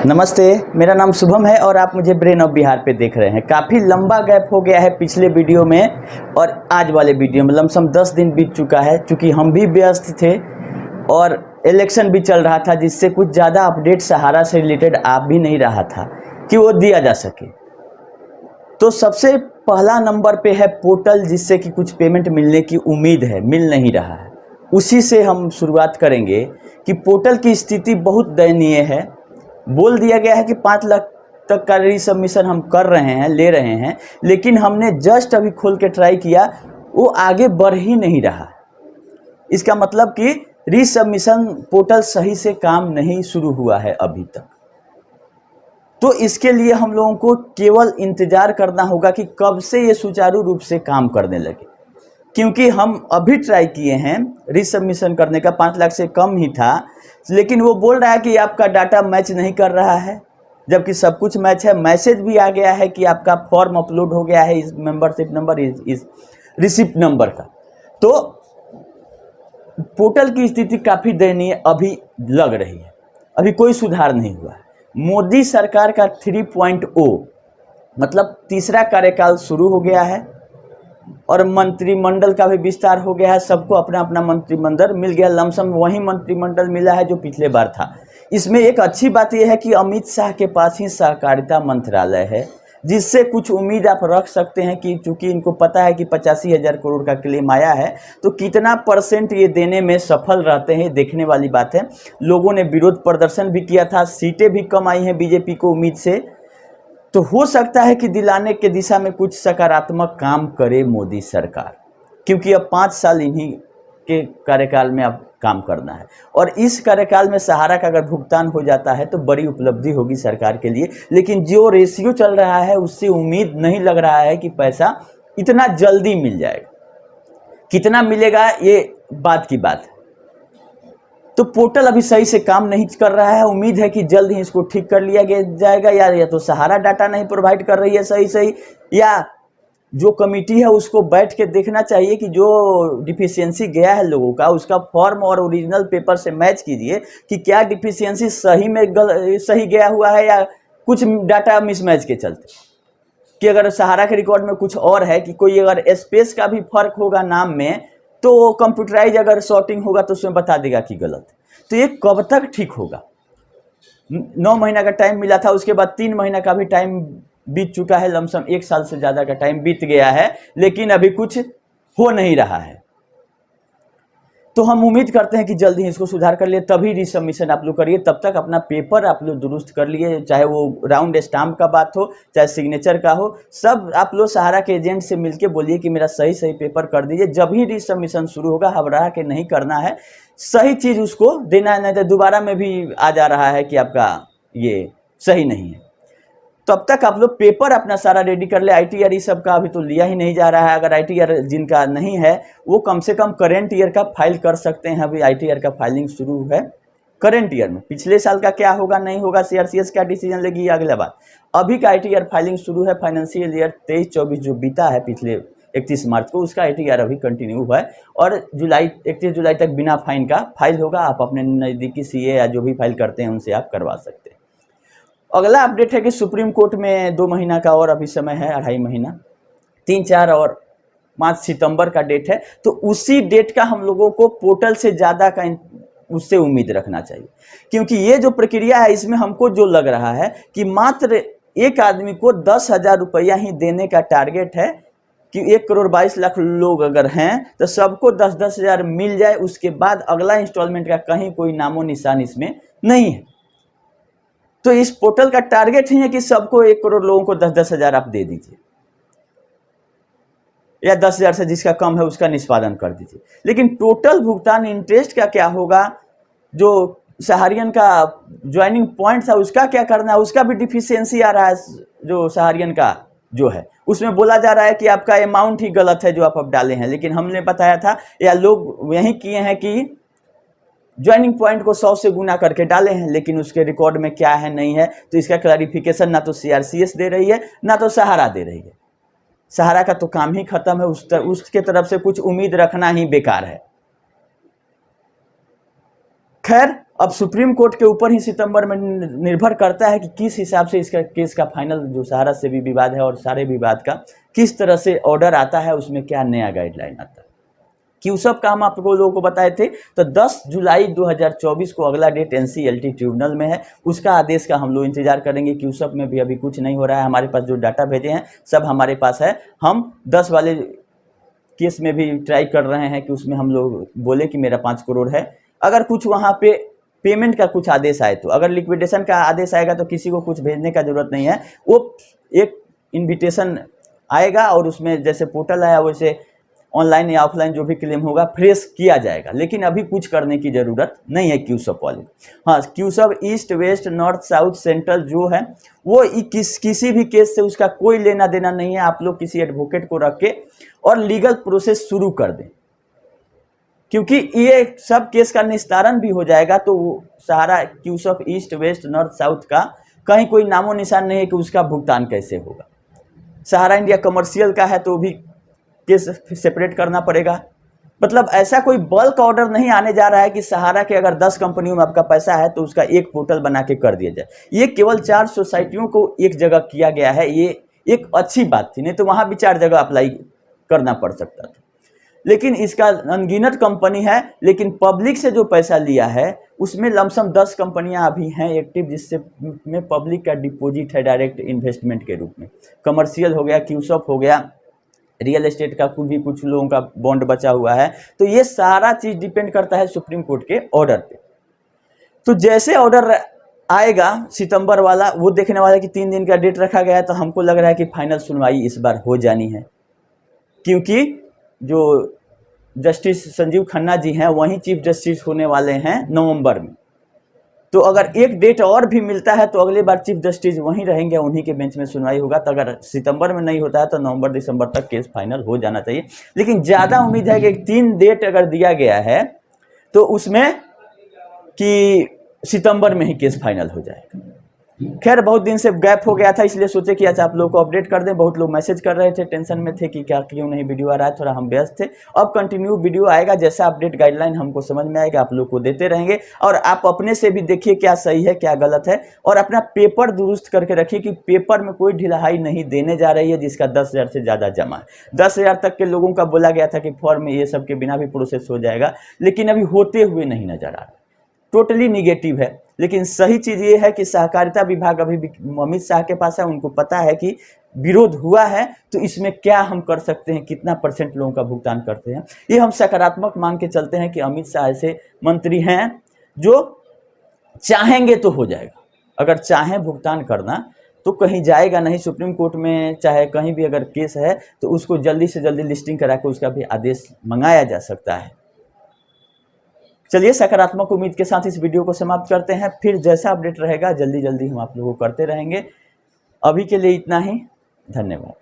नमस्ते, मेरा नाम शुभम है और आप मुझे ब्रेन ऑफ बिहार पे देख रहे हैं। काफ़ी लंबा गैप हो गया है पिछले वीडियो में और आज वाले वीडियो में लमसम 10 दिन बीत चुका है, क्योंकि हम भी व्यस्त थे और इलेक्शन भी चल रहा था, जिससे कुछ ज़्यादा अपडेट सहारा से रिलेटेड आ भी नहीं रहा था कि वो दिया जा सके। तो सबसे पहला नंबर पे है पोर्टल, जिससे कि कुछ पेमेंट मिलने की उम्मीद है, मिल नहीं रहा है। उसी से हम शुरुआत करेंगे कि पोर्टल की स्थिति बहुत दयनीय है। बोल दिया गया है कि 5 लाख तक का रीसबमिशन हम कर रहे हैं, ले रहे हैं, लेकिन हमने जस्ट अभी खोल के ट्राई किया, वो आगे बढ़ ही नहीं रहा। इसका मतलब कि रीसबमिशन पोर्टल सही से काम नहीं शुरू हुआ है अभी तक। तो इसके लिए हम लोगों को केवल इंतज़ार करना होगा कि कब से ये सुचारू रूप से काम करने लगे, क्योंकि हम अभी ट्राई किए हैं रीसबमिशन करने का, 5 लाख से कम ही था, लेकिन वो बोल रहा है कि आपका डाटा मैच नहीं कर रहा है, जबकि सब कुछ मैच है। मैसेज भी आ गया है कि आपका फॉर्म अपलोड हो गया है, इस मेंबरशिप नंबर, इस रिसिप्ट नंबर का। तो पोर्टल की स्थिति काफ़ी दयनीय अभी लग रही है, अभी कोई सुधार नहीं हुआ है। मोदी सरकार का 3.0 मतलब तीसरा कार्यकाल शुरू हो गया है और मंत्रिमंडल का भी विस्तार हो गया है। सबको अपना अपना मंत्रिमंडल मिल गया, लमसम वही मंत्रिमंडल मिला है जो पिछले बार था। इसमें एक अच्छी बात यह है कि अमित शाह के पास ही सहकारिता मंत्रालय है, जिससे कुछ उम्मीद आप रख सकते हैं कि चूंकि इनको पता है कि 85,000 करोड़ का क्लेम आया है, तो कितना % ये देने में सफल रहते हैं, देखने वाली बात है। लोगों ने विरोध प्रदर्शन भी किया था, सीटें भी कम आई हैं बीजेपी को उम्मीद से। तो हो सकता है कि दिलाने के दिशा में कुछ सकारात्मक काम करे मोदी सरकार, क्योंकि अब 5 साल इन्हीं के कार्यकाल में अब काम करना है और इस कार्यकाल में सहारा का अगर भुगतान हो जाता है तो बड़ी उपलब्धि होगी सरकार के लिए। लेकिन जो रेशियो चल रहा है उससे उम्मीद नहीं लग रहा है कि पैसा इतना जल्दी मिल जाएगा। कितना मिलेगा ये बात की बात है। तो पोर्टल अभी सही से काम नहीं कर रहा है। उम्मीद है कि जल्द ही इसको ठीक कर लिया जाएगा, या तो सहारा डाटा नहीं प्रोवाइड कर रही है सही, या जो कमेटी है उसको बैठ के देखना चाहिए कि जो डिफिशियंसी गया है लोगों का, उसका फॉर्म और ओरिजिनल पेपर से मैच कीजिए कि क्या डिफिशियंसी सही में सही गया हुआ है या कुछ डाटा मिसमैच के चलते। कि अगर सहारा के रिकॉर्ड में कुछ और है कि कोई अगर स्पेस का भी फर्क होगा नाम में, तो कंप्यूटराइज अगर सॉर्टिंग होगा तो उसमें बता देगा कि गलत है। तो ये कब तक ठीक होगा? 9 महीना का टाइम मिला था, उसके बाद 3 महीना का भी टाइम बीत चुका है, लमसम 1 साल से ज़्यादा का टाइम बीत गया है, लेकिन अभी कुछ हो नहीं रहा है। तो हम उम्मीद करते हैं कि जल्दी ही इसको सुधार कर लिए, तभी रीसबमिशन आप लोग करिए। तब तक अपना पेपर आप लोग दुरुस्त कर लिए, चाहे वो राउंड स्टाम्प का बात हो, चाहे सिग्नेचर का हो, सब आप लोग सहारा के एजेंट से मिलके बोलिए कि मेरा सही पेपर कर दीजिए। जब ही रीसबमिशन शुरू होगा, घबरा के नहीं करना है, सही चीज़ उसको देना है, नहीं तो दोबारा में भी आ जा रहा है कि आपका ये सही नहीं है। तब तक आप लोग पेपर अपना सारा रेडी कर ले। ITR सब का अभी तो लिया ही नहीं जा रहा है। अगर ITR जिनका नहीं है वो कम से कम करेंट ईयर का फाइल कर सकते हैं। अभी ITR का फाइलिंग शुरू है करेंट ईयर में। पिछले साल का क्या होगा नहीं होगा, CRCS क्या डिसीजन लेगी, अगला बात। अभी का ITR फाइलिंग शुरू है। फाइनेंशियल ईयर 23-24 जो बीता है पिछले 31 मार्च को, उसका ITR अभी कंटिन्यू हुआ है और 31 जुलाई तक बिना फाइन का फाइल होगा। आप अपने नज़दीकी CA या जो भी फाइल करते हैं उनसे आप करवा सकते हैं। अगला अपडेट है कि सुप्रीम कोर्ट में 2 महीना का और अभी समय है, 2.5 महीना, 3, 4 और 5 सितंबर का डेट है। तो उसी डेट का हम लोगों को पोर्टल से ज़्यादा का उससे उम्मीद रखना चाहिए, क्योंकि ये जो प्रक्रिया है इसमें हमको जो लग रहा है कि मात्र एक आदमी को 10,000 रुपया ही देने का टारगेट है कि 1 करोड़ 22 लाख लोग अगर हैं तो सबको 10-10 हज़ार मिल जाए। उसके बाद अगला इंस्टॉलमेंट का कहीं कोई नामो निशान इसमें नहीं है। तो इस पोर्टल का टारगेट ही है कि सबको 1 करोड़ लोगों को 10-10 हज़ार आप दे दीजिए, या 10,000 से जिसका कम है उसका निष्पादन कर दीजिए। लेकिन टोटल भुगतान इंटरेस्ट का क्या होगा, जो सहारियन का ज्वाइनिंग पॉइंट था उसका क्या करना है, उसका भी डिफिशियंसी आ रहा है। जो सहारियन का जो है उसमें बोला जा रहा है कि आपका अमाउंट ही गलत है जो आप अब डाले हैं, लेकिन हमने बताया था या लोग यही किए हैं कि ज्वाइनिंग पॉइंट को 100 से गुना करके डाले हैं, लेकिन उसके रिकॉर्ड में क्या है नहीं है, तो इसका क्लैरिफिकेशन ना तो CRCS दे रही है ना तो सहारा दे रही है। सहारा का तो काम ही खत्म है, उसके तरफ से कुछ उम्मीद रखना ही बेकार है। खैर, अब सुप्रीम कोर्ट के ऊपर ही सितंबर में निर्भर करता है कि किस हिसाब से इसका केस का फाइनल जो सहारा से भी विवाद है और सारे विवाद का किस तरह से ऑर्डर आता है, उसमें क्या नया गाइडलाइन आता है। क्यूसप का हम आपको लोगों को बताए थे, तो 10 जुलाई 2024 को अगला डेट एनसीएलटी ट्रिब्यूनल में है, उसका आदेश का हम लोग इंतजार करेंगे। क्यूसप में भी अभी कुछ नहीं हो रहा है, हमारे पास जो डाटा भेजे हैं सब हमारे पास है। हम 10 वाले केस में भी ट्राई कर रहे हैं कि उसमें हम लोग बोले कि मेरा 5 करोड़ है। अगर कुछ वहाँ पे पेमेंट का कुछ आदेश आए, तो अगर लिक्विडेशन का आदेश आएगा तो किसी को कुछ भेजने का जरूरत नहीं है, वो एक इन्विटेशन आएगा और उसमें जैसे पोर्टल आया वैसे ऑनलाइन या ऑफलाइन जो भी क्लेम होगा फ्रेश किया जाएगा। लेकिन अभी कुछ करने की ज़रूरत नहीं है क्यूसप वाले। हाँ, क्यूसप east west north south central जो है वो किसी भी केस से उसका कोई लेना देना नहीं है। आप लोग किसी एडवोकेट को रख के और लीगल प्रोसेस शुरू कर दें, क्योंकि ये सब केस का निस्तारण भी हो जाएगा। तो वो सहारा क्यूसप ईस्ट वेस्ट नॉर्थ साउथ का कहीं कोई नामो निशान नहीं है कि उसका भुगतान कैसे होगा। सहारा इंडिया कमर्शियल का है तो भी केस सेपरेट करना पड़ेगा। मतलब ऐसा कोई बल्क ऑर्डर नहीं आने जा रहा है कि सहारा के अगर 10 कंपनियों में आपका पैसा है तो उसका एक पोर्टल बना के कर दिया जाए। ये केवल 4 सोसाइटियों को एक जगह किया गया है, ये एक अच्छी बात थी, नहीं तो वहाँ भी 4 जगह अप्लाई करना पड़ सकता था। लेकिन इसका अनगिनत कंपनी है, लेकिन पब्लिक से जो पैसा लिया है उसमें लमसम 10 कंपनियां अभी हैं एक्टिव, जिससे में पब्लिक का डिपॉजिट है डायरेक्ट इन्वेस्टमेंट के रूप में। कमर्शियल हो गया, क्यूसप हो गया, रियल एस्टेट का भी कुछ लोगों का बॉन्ड बचा हुआ है। तो ये सारा चीज़ डिपेंड करता है सुप्रीम कोर्ट के ऑर्डर पे। तो जैसे ऑर्डर आएगा सितंबर वाला, वो देखने वाला कि 3 दिन का डेट रखा गया है, तो हमको लग रहा है कि फाइनल सुनवाई इस बार हो जानी है, क्योंकि जो जस्टिस संजीव खन्ना जी हैं वहीं चीफ जस्टिस होने वाले हैं नवंबर में। तो अगर एक डेट और भी मिलता है तो अगले बार चीफ जस्टिस वहीं रहेंगे, उन्हीं के बेंच में सुनवाई होगा। तो अगर सितंबर में नहीं होता है तो नवंबर दिसंबर तक केस फाइनल हो जाना चाहिए। लेकिन ज़्यादा उम्मीद है कि 3 डेट अगर दिया गया है तो उसमें कि सितंबर में ही केस फाइनल हो जाएगा। खैर, बहुत दिन से गैप हो गया था, इसलिए सोचे कि अच्छा आप लोगों को अपडेट कर दें। बहुत लोग मैसेज कर रहे थे, टेंशन में थे कि क्या क्यों नहीं वीडियो आ रहा है, थोड़ा हम व्यस्त थे। अब कंटिन्यू वीडियो आएगा, जैसा अपडेट गाइडलाइन हमको समझ में आएगा आप लोग को देते रहेंगे। और आप अपने से भी देखिए क्या सही है क्या गलत है, और अपना पेपर दुरुस्त करके रखिए कि पेपर में कोई ढिलाई नहीं देने जा रही है जिसका 10,000 से ज़्यादा जमा है। 10,000 तक के लोगों का बोला गया था कि फॉर्म में ये सब के बिना भी प्रोसेस हो जाएगा, लेकिन अभी होते हुए नहीं नजर आ रहा। टोटली निगेटिव है। लेकिन सही चीज़ ये है कि सहकारिता विभाग अभी भी अमित शाह के पास है, उनको पता है कि विरोध हुआ है तो इसमें क्या हम कर सकते हैं, कितना % लोगों का भुगतान करते हैं। ये हम सकारात्मक मान के चलते हैं कि अमित शाह ऐसे मंत्री हैं जो चाहेंगे तो हो जाएगा। अगर चाहें भुगतान करना तो कहीं जाएगा नहीं, सुप्रीम कोर्ट में चाहे कहीं भी अगर केस है तो उसको जल्दी से जल्दी लिस्टिंग करा के उसका भी आदेश मंगाया जा सकता है। चलिए, सकारात्मक उम्मीद के साथ इस वीडियो को समाप्त करते हैं। फिर जैसा अपडेट रहेगा जल्दी जल्दी हम आप लोगों को करते रहेंगे। अभी के लिए इतना ही, धन्यवाद।